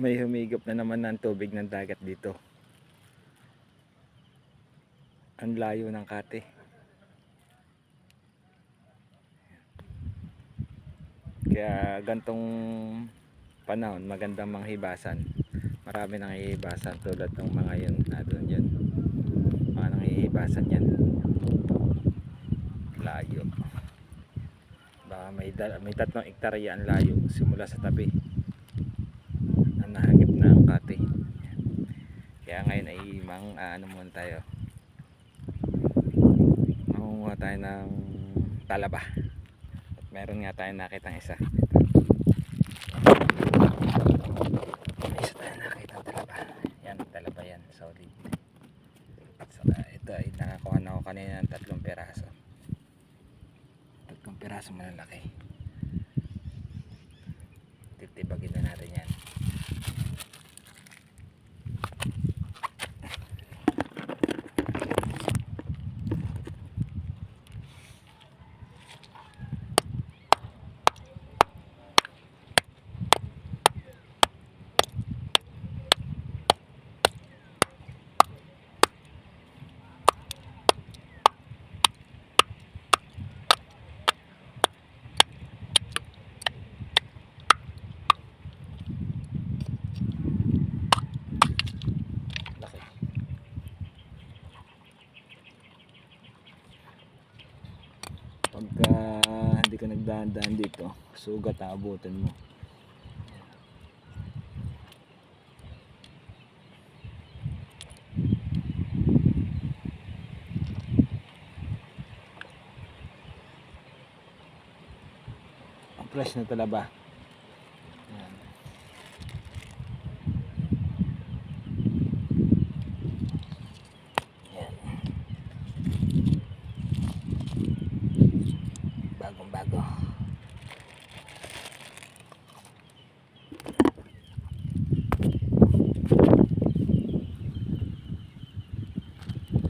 May humigop na naman ng tubig ng dagat dito. Ang layo ng kate. Kaya gantong panahon magandang manghibasan. Marami nang hihibasan tulad ng mga yun na doon yun. Mga nang hihibasan yan. Layo. Baka may 3 hektarya ang layo simula sa tabi. Ang nahagip na ang kate. Kaya ngayon ay ano muna tayo. Mangunguha tayo ng talaba. At meron nga tayong nakitang isa. Isa tayo nakitang talaba. Yan, talaba yan. Solid. At saka ito ay nakakuha na ako kanina ng 3 peraso. 3 peraso malalaki. Titibagin na natin yan. Pagka hindi ka nagdaan-daan dito, sugat ang abutin mo. Ang fresh na talaba.